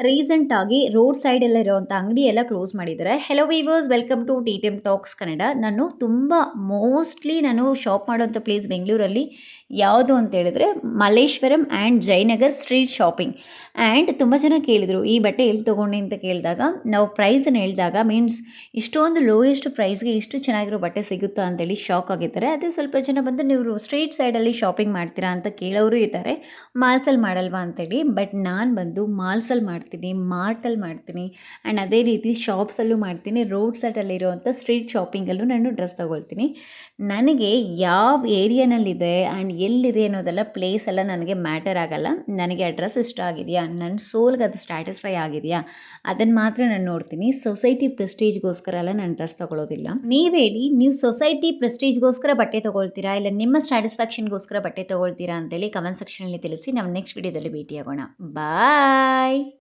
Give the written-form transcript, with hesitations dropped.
ರೀಸೆಂಟಾಗಿ ರೋಡ್ ಸೈಡೆಲ್ಲ ಇರೋವಂಥ ಅಂಗಡಿ ಎಲ್ಲ ಕ್ಲೋಸ್ ಮಾಡಿದ್ದಾರೆ. Hello viewers, welcome to TTM talks Kannada. ನಾನು ಶಾಪ್ ಮಾಡೋಂಥ ಪ್ಲೇಸ್ ಬೆಂಗಳೂರಲ್ಲಿ ಯಾವುದು ಅಂತ ಹೇಳಿದ್ರೆ Malleshwaram and Jayanagar street shopping. And ತುಂಬ ಜನ ಕೇಳಿದರು, ಈ ಬಟ್ಟೆ ಎಲ್ಲಿ ತೊಗೊಂಡೆ ಅಂತ ಕೇಳಿದಾಗ ನಾವು ಪ್ರೈಸನ್ನು ಹೇಳಿದಾಗ ಮೀನ್ಸ್ ಇಷ್ಟೊಂದು ಲೋಯೆಸ್ಟ್ ಪ್ರೈಸ್ಗೆ ಇಷ್ಟು ಚೆನ್ನಾಗಿರೋ ಬಟ್ಟೆ ಸಿಗುತ್ತಾ ಅಂತೇಳಿ ಶಾಕ್ ಆಗಿದ್ದಾರೆ. ಅದೇ ಸ್ವಲ್ಪ ಜನ ಬಂದು ನೀವು ಸ್ಟ್ರೀಟ್ ಸೈಡಲ್ಲಿ ಶಾಪಿಂಗ್ ಮಾಡ್ತೀರಾ ಅಂತ ಕೇಳೋರು ಇದ್ದಾರೆ, ಮಾಲ್ಸಲ್ಲಿ ಮಾಡಲ್ವಾ ಅಂತೇಳಿ. ಬಟ್ ನಾನು ಬಂದು ಮಾಲ್ಸಲ್ಲಿ ಮಾಡ್ತೀನಿ, ಮಾರ್ಟಲ್ಲಿ ಮಾಡ್ತೀನಿ ಆ್ಯಂಡ್ ಅದೇ ರೀತಿ ಶಾಪ್ಸಲ್ಲೂ ಮಾಡ್ತೀನಿ. ರೋಡ್ ಸೈಡಲ್ಲಿರುವಂಥ ಸ್ಟ್ರೀಟ್ ಶಾಪಿಂಗಲ್ಲೂ ನಾನು ಡ್ರೆಸ್ ತೊಗೊಳ್ತೀನಿ. ನನಗೆ ಯಾವ ಏರಿಯಾನಲ್ಲಿದೆ ಆ್ಯಂಡ್ ಎಲ್ಲಿದೆ ಅನ್ನೋದೆಲ್ಲ ಪ್ಲೇಸ್ ಎಲ್ಲ ನನಗೆ ಮ್ಯಾಟರ್ ಆಗಲ್ಲ. ನನಗೆ ಆ ಡ್ರೆಸ್ ಇಷ್ಟ ಆಗಿದೆಯಾ, ನನ್ನ ಸೋಲ್ಗೆ ಅದು ಸ್ಯಾಟಿಸ್ಫೈ ಆಗಿದೆಯಾ, ಅದನ್ನು ಮಾತ್ರ ನಾನು ನೋಡ್ತೀನಿ. ಸೊಸೈಟಿ ಪ್ರೆಸ್ಟೀಜ್ಗೋಸ್ಕರ ಎಲ್ಲ ನಾನು ಡ್ರೆಸ್ ತೊಗೊಳ್ಳೋದಿಲ್ಲ. ನೀವು ಹೇಳಿ, ನೀವು ಸೊಸೈಟಿ ಪ್ರೆಸ್ಟೀಜ್ಗೋಸ್ಕರ ಬಟ್ಟೆ ತೊಗೊಳ್ತೀರಾ ಇಲ್ಲ ನಿಮ್ಮ ಸ್ಯಾಟಿಸ್ಫ್ಯಾಕ್ಷನ್ಗೋಸ್ಕರ ಬಟ್ಟೆ ತೊಗೊಳ್ತೀರಾ ಅಂತೇಳಿ ಕಮೆಂಟ್ ಸೆಕ್ಷನಲ್ಲಿ ತಿಳಿಸಿ. ನಾವು ನೆಕ್ಸ್ಟ್ ವಿಡಿಯೋದಲ್ಲಿ ಭೇಟಿಯಾಗೋಣ. ಬಾಯ್.